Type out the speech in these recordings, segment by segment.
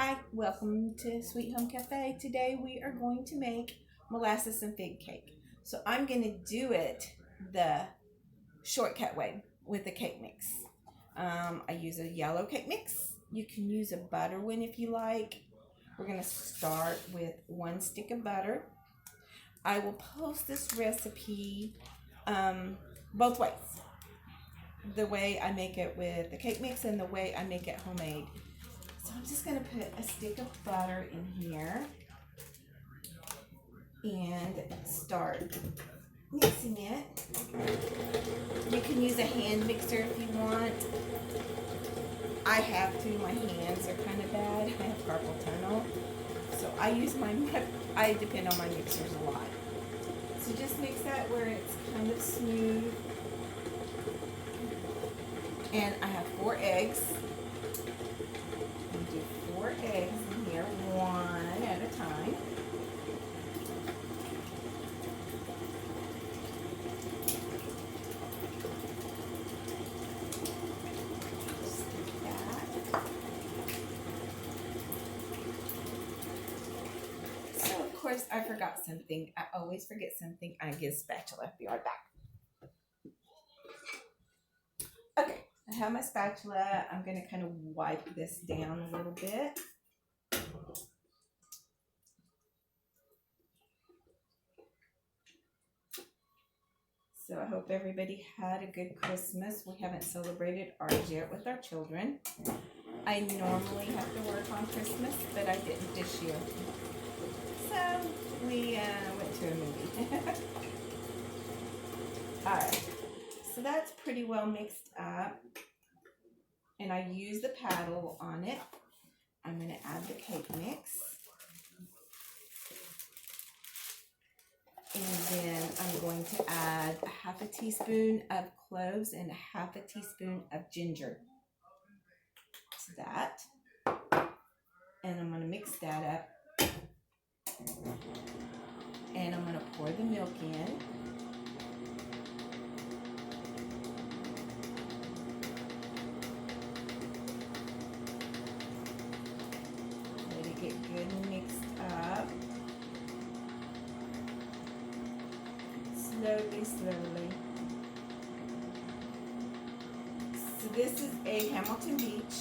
Hi, welcome to Sweet Home Cafe. Today we are going to make molasses and fig cake. So I'm going to do it the shortcut way with the cake mix. I use a yellow cake mix. You can use a butter one if you like. We're going to start with 1 stick of butter. I will post this recipe both ways. The way I make it with the cake mix and the way I make it homemade. So I'm just going to put a stick of butter in here and start mixing it. You can use a hand mixer if you want. I have to. My hands are kind of bad. I have carpal tunnel. So I depend on my mixers a lot. So just mix that where it's kind of smooth. And I have 4 eggs. Do 4 eggs in here, one at a time. Just do that. So of course I forgot something. I always forget something. I get a spatula. Be right back. Okay. I have my spatula. I'm going to kind of wipe this down a little bit. So I hope everybody had a good Christmas. We haven't celebrated ours yet with our children. I normally have to work on Christmas, but I didn't this year. So we went to a movie. Alright. So that's pretty well mixed up. And I use the paddle on it. I'm going to add the cake mix. And then I'm going to add a 1/2 teaspoon of cloves and a 1/2 teaspoon of ginger to that. And I'm going to mix that up. And I'm going to pour the milk in. Get good and mixed up. Slowly. So this is a Hamilton Beach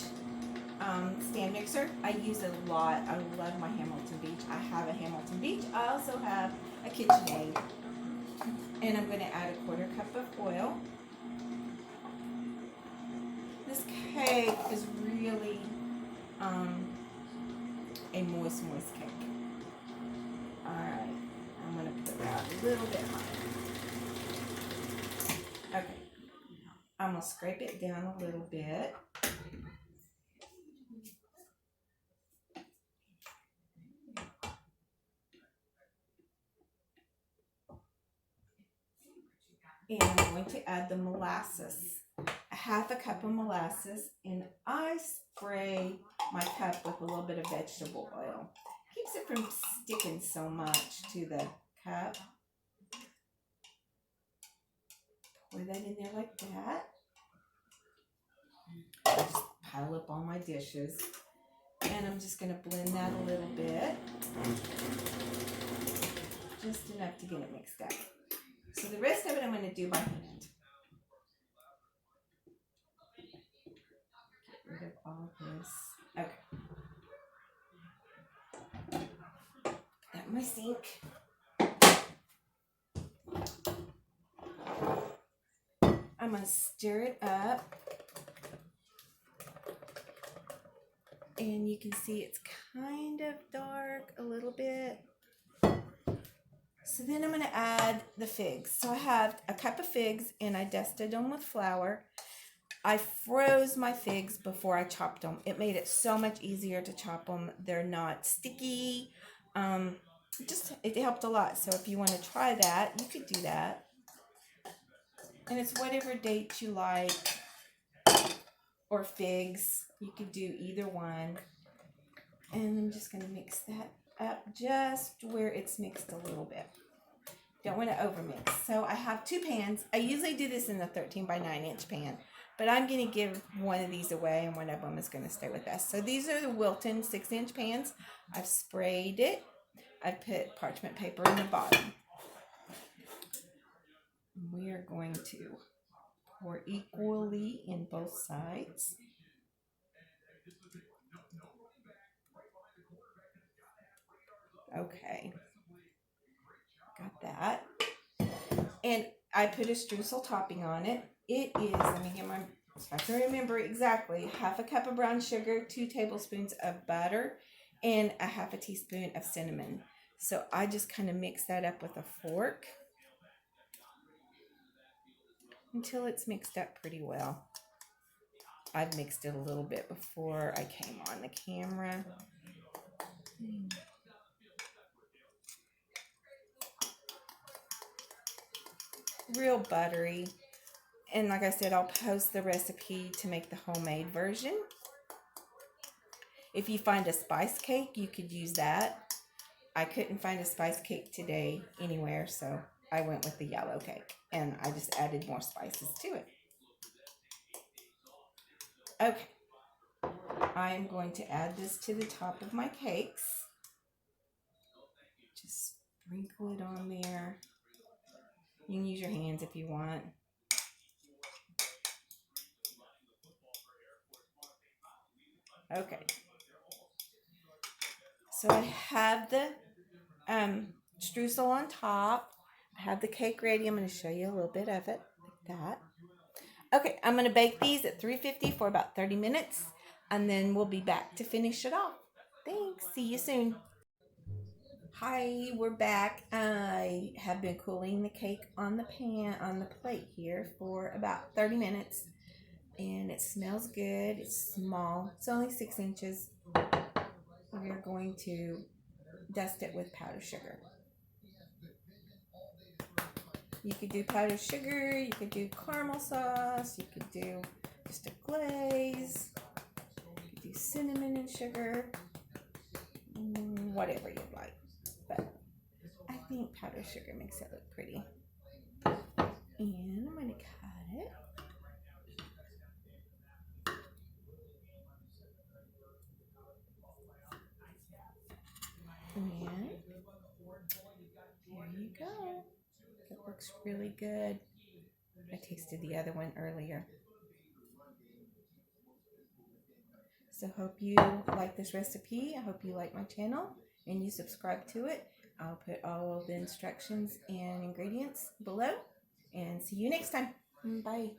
stand mixer. I use it a lot. I love my Hamilton Beach. I have a Hamilton Beach. I also have a KitchenAid. And I'm going to add a 1/4 cup of oil. This cake is really a moist cake. Alright, I'm going to put that a little bit higher. Okay, I'm going to scrape it down a little bit. And I'm going to add the molasses. A 1/2 cup of molasses, and I spray my cup with a little bit of vegetable oil. Keeps it from sticking so much to the cup. Pour that in there like that. I just pile up all my dishes. And I'm just going to blend that a little bit. Just enough to get it mixed up. So the rest of it I'm going to do by hand. Get rid of all this. Okay. Got my sink. I'm going to stir it up. And you can see it's kind of dark a little bit. So then I'm going to add the figs. So I have a cup of figs and I dusted them with flour. I froze my figs before I chopped them. It made it so much easier to chop them. They're not sticky. It helped a lot. So if you want to try that, you could do that. And it's whatever date you like, or figs. You could do either one. And I'm just going to mix that up just where it's mixed a little bit. Don't want to overmix. So I have 2 pans. I usually do this in the 13 by 9 inch pan. But I'm going to give one of these away, and one of them is going to stay with us. So these are the Wilton 6-inch pans. I've sprayed it. I've put parchment paper in the bottom. We are going to pour equally in both sides. Okay, got that. And I put a streusel topping on it. It is, let me get my, so I can remember exactly, 1/2 cup of brown sugar, 2 tablespoons of butter, and 1/2 teaspoon of cinnamon. So I just kind of mix that up with a fork until it's mixed up pretty well. I've mixed it a little bit before I came on the camera. Real buttery. And like I said, I'll post the recipe to make the homemade version. If you find a spice cake, you could use that. I couldn't find a spice cake today anywhere, so I went with the Yellowcake, and I just added more spices to it. Okay, I am going to add this to the top of my cakes. Just sprinkle it on there. You can use your hands if you want. Okay. So I have the streusel on top. I have the cake ready. I'm going to show you a little bit of it, like that. Okay, I'm going to bake these at 350 for about 30 minutes, and then we'll be back to finish it off. Thanks. See you soon. Hi, we're back. I have been cooling the cake on the plate here for about 30 minutes, and it smells good. It's small. It's only 6 inches. We're going to dust it with powdered sugar. You could do powdered sugar, you could do caramel sauce, you could do just a glaze, you could do cinnamon and sugar, whatever you'd like. But I think powdered sugar makes it look pretty. And I'm going to cut it. And there you go. It looks really good. I tasted the other one earlier. So hope you like this recipe. I hope you like my channel and you subscribe to it. I'll put all of the instructions and ingredients below, and see you next time. Bye.